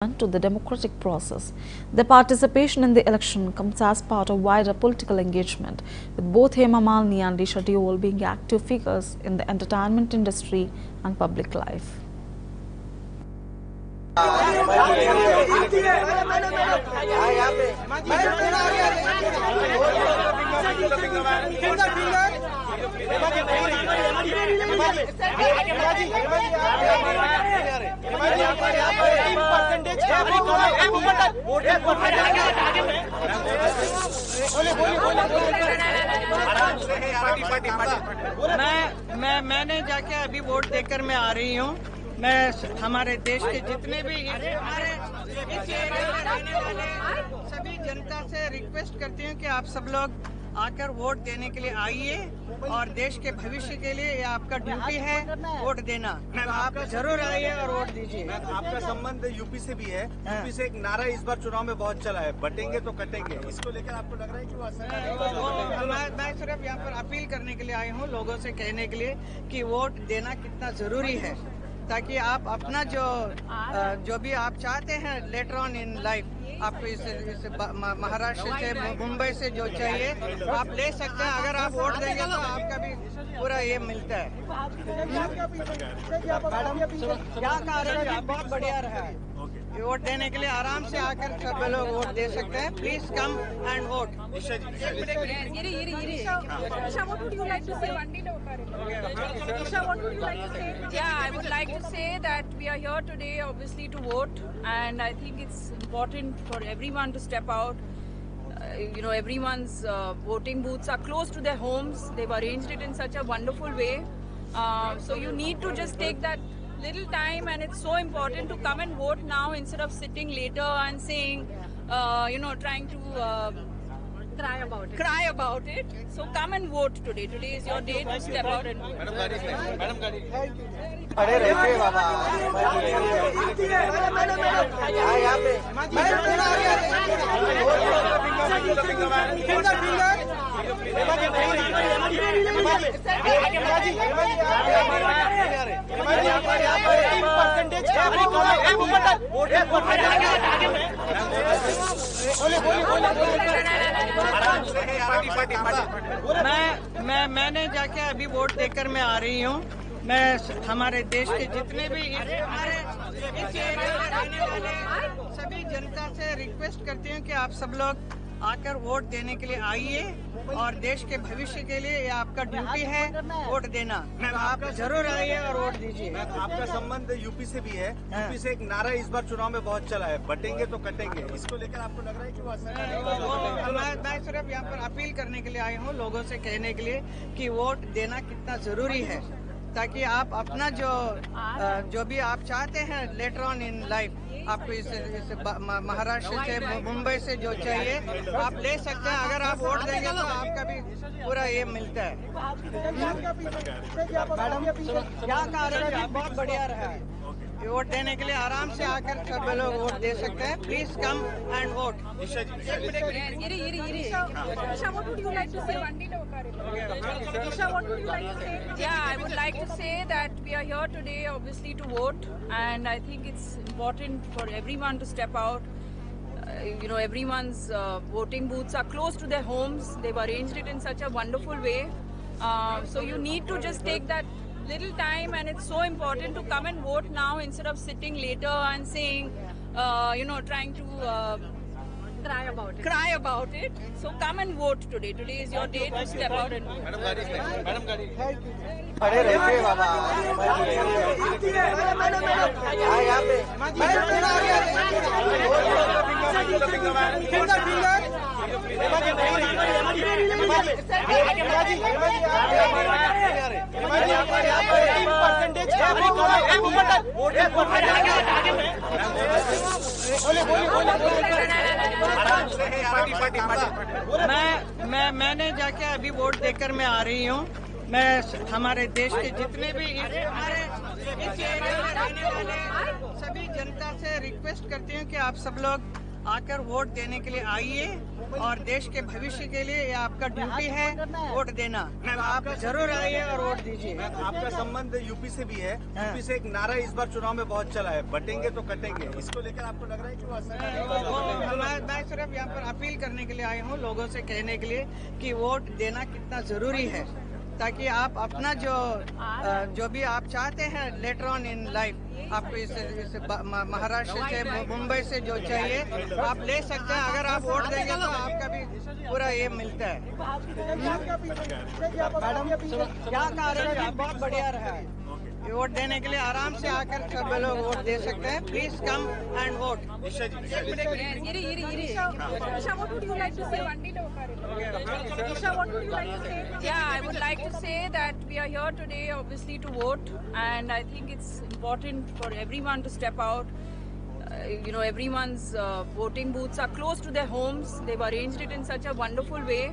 to the democratic process. Their participation in the election comes as part of wider political engagement, with both Hema Malini and Disha Deol being active figures in the entertainment industry and public life. मैंने जाके अभी vote देकर मैं आ रही हूँ। मैं हमारे देश के जितने भी इस एरिया में रहने वाले सभी जनता से रिक्वेस्ट करती हूँ कि आप सब लोग आकर वोट देने के लिए आइए और देश के भविष्य के लिए ये आपका ड्यूटी है वोट देना। तो आप जरूर आइए और वोट दीजिए। आपका संबंध यूपी से भी है। यूपी से एक नारा इस बार चुनाव में बहुत चला है, बटेंगे तो कटेंगे। इसको लेकर आपको लग रहा है कि वो असर करेगा? मैं सिर्फ यहाँ पर अपील करने के लिए आई हूँ, लोगों से कहने के लिए कि वोट देना कितना जरूरी है, ताकि आप अपना जो भी आप चाहते हैं लेटर ऑन इन लाइफ, आपको इस महाराष्ट्र से मुंबई से जो चाहिए आप ले सकते हैं। अगर आप वोट देंगे तो आपका भी पूरा ये मिलता है। यहाँ का आरोग्य बहुत बढ़िया रहा है। वोट देने के लिए आराम से आकर सब लोग वोट दे सकते हैं। Please come and vote. Disha, what would you like to say? Disha, what would you like to say? Yeah, I would like to say that we are here today obviously to vote, and I think it's important for everyone to step out. Everyone's voting booths are close to their homes. They've arranged it in such a wonderful way. So you need to just take that little time, and it's so important to come and vote now instead of sitting later and saying, trying to cry about it. So come and vote today. Today is your day to step out and vote. मैंने जाके अभी vote देकर मैं आ रही हूँ। मैं हमारे देश के जितने भी इस एरिया में रहने वाले सभी जनता से रिक्वेस्ट करती हूँ कि आप सब लोग आकर वोट देने के लिए आइए और देश के भविष्य के लिए ये आपका ड्यूटी है वोट देना। तो आप जरूर आइए और वोट दीजिए। आपका संबंध यूपी से भी है। यूपी से एक नारा इस बार चुनाव में बहुत चला है, बटेंगे तो कटेंगे। इसको लेकर आपको लग रहा है कि वो असर करेगा? मैं सिर्फ यहाँ पर अपील करने के लिए आई हूँ, लोगों से कहने के लिए कि वोट देना कितना जरूरी है, ताकि आप अपना जो भी आप चाहते हैं लेटर ऑन इन लाइफ, आपको इस महाराष्ट्र से मुंबई से जो चाहिए आप ले सकते हैं। अगर आप वोट देंगे तो आपका भी पूरा ये मिलता है। यहाँ का आरोग्य बहुत बढ़िया रहा है। वोट देने के लिए आराम से आकर सब लोग वोट दे सकते हैं। Please come and vote. Disha, what would you like to say? Disha, what would you like to say? Yeah, I would like to say that we are here today obviously to vote, and I think it's important for everyone to step out. Everyone's voting booths are close to their homes. They've arranged it in such a wonderful way. So you need to just take that little time, and it's so important to come and vote now instead of sitting later and saying, trying to cry about it. So come and vote today. Today is your day to step out and vote. मैंने जाके अभी vote देकर मैं आ रही हूँ। मैं हमारे देश के जितने भी इस एरिया में रहने वाले सभी जनता से रिक्वेस्ट करती हूँ कि आप सब लोग आकर वोट देने के लिए आइए और देश के भविष्य के लिए ये आपका ड्यूटी है वोट देना। तो आप जरूर आइए और वोट दीजिए। आपका संबंध यूपी से भी है। यूपी से एक नारा इस बार चुनाव में बहुत चला है, बटेंगे तो कटेंगे। इसको लेकर आपको लग रहा है कि वो असर करेगा? मैं सिर्फ यहाँ पर अपील करने के लिए आई हूँ, लोगों से कहने के लिए कि वोट देना कितना जरूरी है, ताकि आप अपना जो भी आप चाहते हैं लेटर ऑन इन लाइफ, आपको इस महाराष्ट्र से मुंबई से जो चाहिए आप ले सकते हैं। अगर आप वोट देंगे तो आपका भी पूरा ये मिलता है। यहाँ का अरेंजमेंट बहुत बढ़िया रहा है। वोट देने के लिए आराम से आकर सब लोग वोट दे सकते हैं। Please come and vote. Isha, what would you like to say? Isha, what would you like to say? Yeah, I would like to say that we are here today obviously to vote, and I think it's important for everyone to step out. Everyone's voting booths are close to their homes. They've arranged it in such a wonderful way.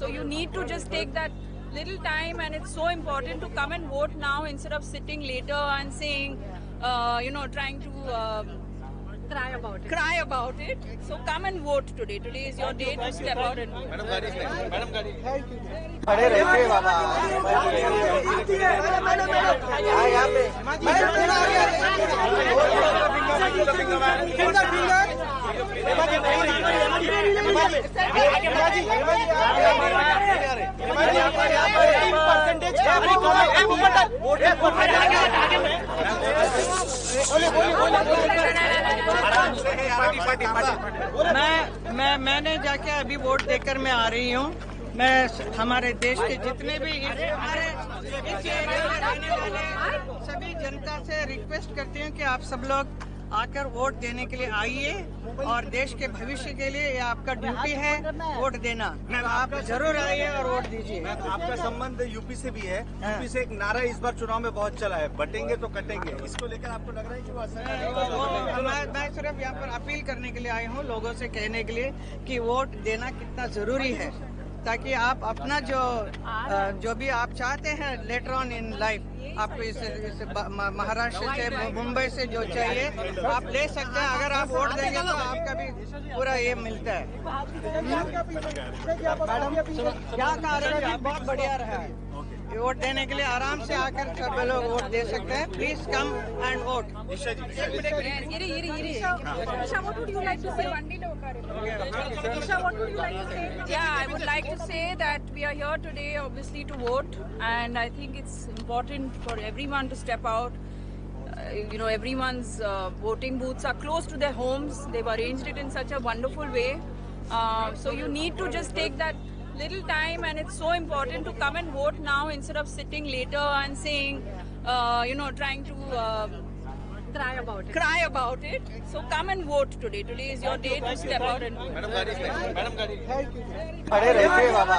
So you need to just take that little time, and it's so important to come and vote now instead of sitting later and saying, trying to cry about it. So come and vote today. Today is your day to step out and vote. खड़े रहते बाबा। मैंने जाके अभी vote देकर मैं आ रही हूँ। मैं हमारे देश के जितने भी इस एरिया में रहने वाले सभी जनता से रिक्वेस्ट करती हूँ कि आप सब लोग आकर वोट देने के लिए आइए और देश के भविष्य के लिए ये आपका ड्यूटी है वोट देना। तो आप जरूर आइए और वोट दीजिए। आपका संबंध यूपी से भी है। यूपी से एक नारा इस बार चुनाव में बहुत चला है, बटेंगे तो कटेंगे। इसको लेकर आपको लग रहा है कि वो असर करेगा? मैं सिर्फ यहाँ पर अपील करने के लिए आई हूँ, लोगों से कहने के लिए कि वोट देना कितना जरूरी है, ताकि आप अपना जो भी आप चाहते हैं लेटर ऑन इन लाइफ, आपको इस महाराष्ट्र से मुंबई से जो चाहिए आप ले सकते हैं। अगर आप वोट देंगे तो आपका भी पूरा ये मिलता है। यहाँ का अरेंजमेंट बहुत बढ़िया रहा है। वोट देने के लिए आराम से आकर सब लोग वोट दे सकते हैं। Please come and vote. Isha, what would you like to say? Isha, what would you like to say? Yeah, I would like to say that we are here today obviously to vote, and I think it's important for everyone to step out. Everyone's voting booths are close to their homes. They've arranged it in such a wonderful way. So you need to just take that little time, and it's so important to come and vote now instead of sitting later and saying, trying to cry about it. So come and vote today. Today is your day to step out and vote. खड़े रहते बाबा।